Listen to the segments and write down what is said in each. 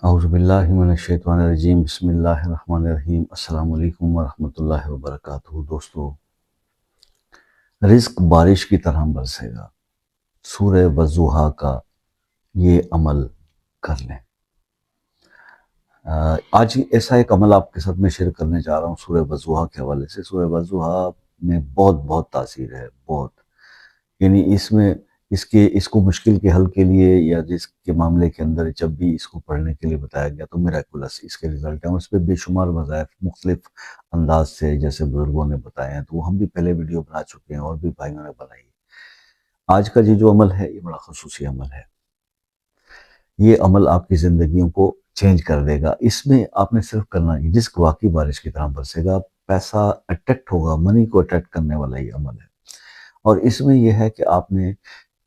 اعوذ باللہ من الشیطان الرجیم، بسم اللہ الرحمن الرحیم۔ السلام علیکم ورحمۃ اللہ وبرکاتہ۔ دوستو، رزق بارش کی طرح برسے گا، سورہ والضحیٰ کا یہ عمل کر لیں۔ آج ایسا ایک عمل آپ کے ساتھ میں شیئر کرنے جا رہا ہوں سورہ والضحیٰ کے حوالے سے۔ سورہ والضحیٰ میں بہت تاثیر ہے، بہت، یعنی اس کو مشکل کے حل کے لیے یا رزق کے معاملے کے اندر جب بھی اس کو پڑھنے کے لیے بتایا گیا تو میراکولس اس کے رزلٹ ہیں۔ اس پہ بے شمار وظائف مختلف انداز سے جیسے بزرگوں نے بتائے ہیں، تو وہ ہم بھی پہلے ویڈیو بنا چکے ہیں اور بھی بھائیوں نے بنائی ہے۔ آج کا یہ جو عمل ہے یہ بڑا خصوصی عمل ہے۔ یہ عمل آپ کی زندگیوں کو چینج کر دے گا۔ اس میں آپ نے صرف کرنا ہے، رزق واقعی بارش کی طرح برسے گا، پیسہ اٹریکٹ ہوگا، منی کو اٹریکٹ کرنے والا یہ عمل ہے۔ اور اس میں یہ ہے کہ آپ نے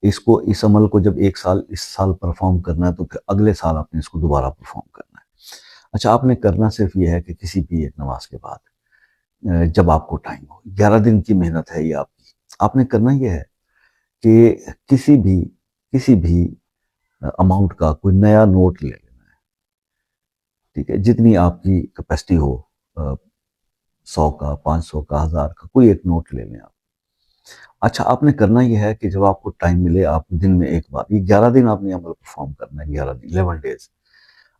اس عمل کو جب اس سال پرفارم کرنا ہے تو پھر اگلے سال آپ نے اس کو دوبارہ پرفارم کرنا ہے۔ اچھا، آپ نے کرنا صرف یہ ہے کہ کسی بھی ایک نماز کے بعد جب آپ کو ٹائم ہو، 11 دن کی محنت ہے یہ آپ نے کرنا یہ ہے کہ کسی بھی اماؤنٹ کا کوئی نیا نوٹ لے لینا ہے، ٹھیک ہے، جتنی آپ کی کیپیسٹی ہو، 100 کا، 500 کا، 1000 کا، کوئی ایک نوٹ لے لیں آپ۔ اچھا، آپ نے کرنا یہ ہے کہ جب آپ کو ٹائم ملے، آپ دن میں ایک بار، یہ 11 دن آپ نے عمل پرفارم کرنا ہے، 11 دن، 11 ڈیز،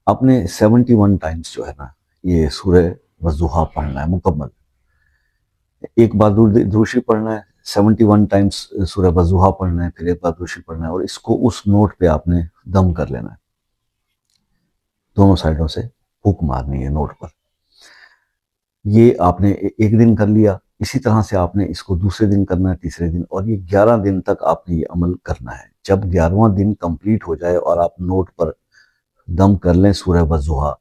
آپ نے 71 ٹائمز جو ہے نا یہ سورہ والضحیٰ پڑھنا ہے مکمل۔ ایک بار دروشی پڑھنا ہے، 71 ٹائمز سورہ والضحیٰ پڑھنا ہے، پھر ایک بار دروشی پڑھنا ہے، اور اس کو اس نوٹ پہ آپ نے دم کر لینا ہے، دونوں سائڈوں سے پھونک مارنی ہے نوٹ پر۔ یہ آپ نے ایک دن کر لیا، اسی طرح سے آپ نے اس کو دوسرے دن کرنا ہے، تیسرے دن، اور یہ 11 دن تک آپ نے یہ عمل کرنا ہے۔ جب 11واں دن کمپلیٹ ہو جائے اور آپ نوٹ پر دم کر لیں سورہ والضحیٰ،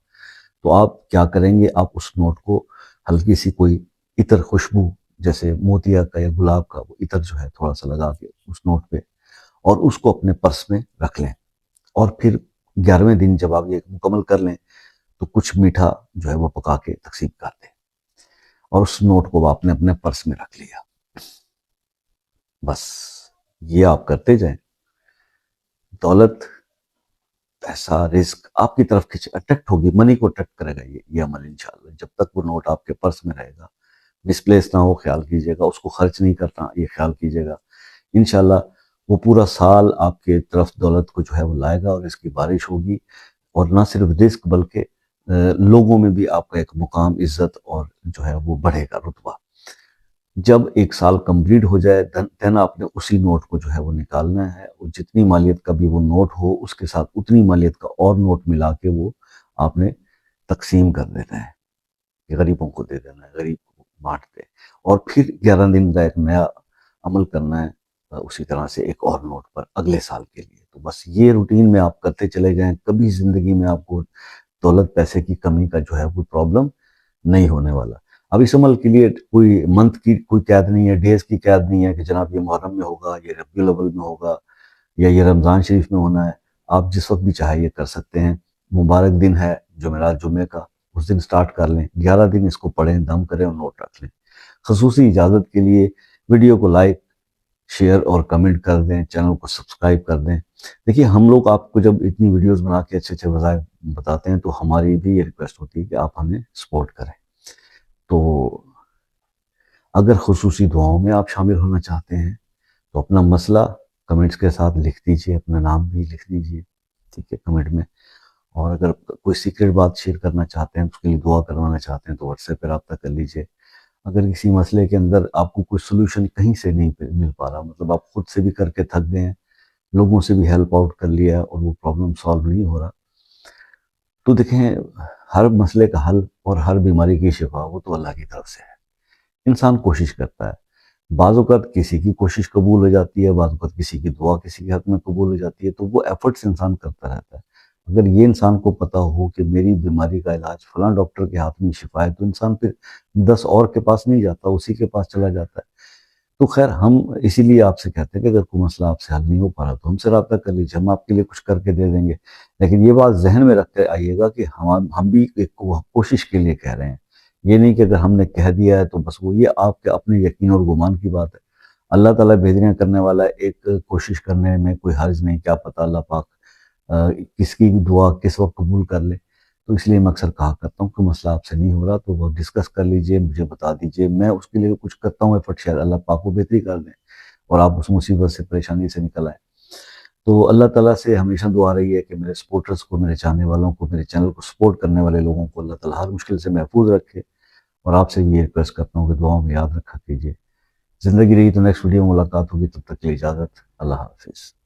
تو آپ کیا کریں گے، آپ اس نوٹ کو ہلکی سی کوئی عطر، خوشبو جیسے موتیا کا یا گلاب کا وہ عطر جو ہے تھوڑا سا لگا کے اس نوٹ پہ، اور اس کو اپنے پرس میں رکھ لیں۔ اور پھر 11ویں دن جب آپ یہ مکمل کر لیں تو کچھ میٹھا جو ہے وہ پکا کے تقسیم کر دیں، اور اس نوٹ کو آپ نے اپنے پرس میں رکھ لیا۔ بس یہ آپ کرتے جائیں، دولت، پیسہ، رزق آپ کی طرف اٹریکٹ ہوگی، منی کو اٹریکٹ کرے گا یہ عمل انشاءاللہ۔ جب تک وہ نوٹ آپ کے پرس میں رہے گا، ڈسپلیس نہ ہو، خیال کیجئے گا، اس کو خرچ نہیں کرنا یہ خیال کیجئے گا، انشاءاللہ وہ پورا سال آپ کے طرف دولت کو جو ہے وہ لائے گا، اور اس کی بارش ہوگی، اور نہ صرف رزق بلکہ لوگوں میں بھی آپ کا ایک مقام، عزت اور جو ہے وہ بڑھے گا رتبہ۔ جب ایک سال کمپلیٹ ہو جائے دن آپ نے اسی نوٹ کو جو ہے وہ نکالنا ہے، اور جتنی مالیت کا بھی وہ نوٹ ہو اس کے ساتھ اتنی مالیت کا اور نوٹ ملا کے وہ آپ نے تقسیم کر دینا ہے، کہ غریبوں کو دے دینا ہے، غریب کو بانٹ دے، اور پھر 11 دن کا ایک نیا عمل کرنا ہے اسی طرح سے ایک اور نوٹ پر اگلے سال کے لیے۔ تو بس یہ روٹین میں آپ کرتے چلے جائیں، کبھی زندگی میں آپ کو دولت پیسے کی کمی کا جو ہے کوئی پرابلم نہیں ہونے والا۔ اب اس عمل کے لیے کوئی منتھ کی کوئی قید نہیں ہے، ڈیز کی قید نہیں ہے کہ جناب یہ محرم میں ہوگا، یہ ربیع الاول میں ہوگا، یا یہ رمضان شریف میں ہونا ہے۔ آپ جس وقت بھی چاہے یہ کر سکتے ہیں۔ مبارک دن ہے جمعرات، جمعے کا، اس دن سٹارٹ کر لیں، 11 دن اس کو پڑھیں، دم کریں اور نوٹ رکھ لیں۔ خصوصی اجازت کے لیے ویڈیو کو لائک، شیئر اور کمنٹ کر دیں، چینل کو سبسکرائب کر دیں۔ دیکھیے، ہم لوگ آپ کو جب اتنی ویڈیوز بنا کے اچھے وظائف بتاتے ہیں تو ہماری بھی یہ ریکویسٹ ہوتی ہے کہ آپ ہمیں سپورٹ کریں۔ تو اگر خصوصی دعاؤں میں آپ شامل ہونا چاہتے ہیں تو اپنا مسئلہ کمنٹس کے ساتھ لکھ دیجئے، اپنا نام بھی لکھ دیجئے، ٹھیک ہے، کمنٹ میں۔ اور اگر کوئی سیکریٹ بات شیئر کرنا چاہتے ہیں، اس کے لیے دعا کروانا چاہتے ہیں تو واٹس ایپ پہ رابطہ کر لیجئے۔ اگر کسی مسئلے کے اندر آپ کو کوئی سلوشن کہیں سے نہیں مل پا رہا، مطلب آپ خود سے بھی کر کے تھک گئے ہیں، لوگوں سے بھی ہیلپ آؤٹ کر لیا اور وہ پرابلم سالو نہیں ہو رہا، تو دیکھیں، ہر مسئلے کا حل اور ہر بیماری کی شفا وہ تو اللہ کی طرف سے ہے۔ انسان کوشش کرتا ہے، بعض اوقات کسی کی کوشش قبول ہو جاتی ہے، بعض اوقات کسی کی دعا کسی کے حق میں قبول ہو جاتی ہے، تو وہ ایفرٹس انسان کرتا رہتا ہے۔ اگر یہ انسان کو پتہ ہو کہ میری بیماری کا علاج فلاں ڈاکٹر کے ہاتھ میں شفا ہے، تو انسان پھر 10 اور کے پاس نہیں جاتا، اسی کے پاس چلا جاتا ہے۔ تو خیر، ہم اسی لیے آپ سے کہتے ہیں کہ اگر کوئی مسئلہ آپ سے حل نہیں ہو پا رہا تو ہم سے رابطہ کر لیجیے، ہم آپ کے لیے کچھ کر کے دے دیں گے۔ لیکن یہ بات ذہن میں رکھ کے آئیے گا کہ ہم بھی ایک کوشش کے لیے کہہ رہے ہیں، یہ نہیں کہ اگر ہم نے کہہ دیا ہے تو بس وہ، یہ آپ کے اپنے یقین اور گمان کی بات ہے۔ اللہ تعالیٰ بہتریاں کرنے والا ہے، ایک کوشش کرنے میں کوئی حرج نہیں، کیا پتہ اللہ پاک کس کی دعا کس وقت قبول کر لے۔ تو اس لیے میں اکثر کہا کرتا ہوں کہ مسئلہ آپ سے نہیں ہو رہا تو وہ ڈسکس کر لیجئے، مجھے بتا دیجئے، میں اس کے لیے کچھ کرتا ہوں ایفرٹ، شاید اللہ پاک کو بہتری کر دیں اور آپ اس مصیبت سے، پریشانی سے نکل آئیں۔ تو اللہ تعالیٰ سے ہمیشہ دعا رہی ہے کہ میرے سپورٹرز کو، میرے چاہنے والوں کو، میرے چینل کو سپورٹ کرنے والے لوگوں کو اللہ تعالیٰ ہر مشکل سے محفوظ رکھے، اور آپ سے یہ ریکویسٹ کرتا ہوں کہ دعاؤں میں یاد رکھا کیجیے۔ زندگی رہی تو نیکسٹ ویڈیو میں ملاقات ہوگی، تب تک کے لیے اجازت، اللہ حافظ۔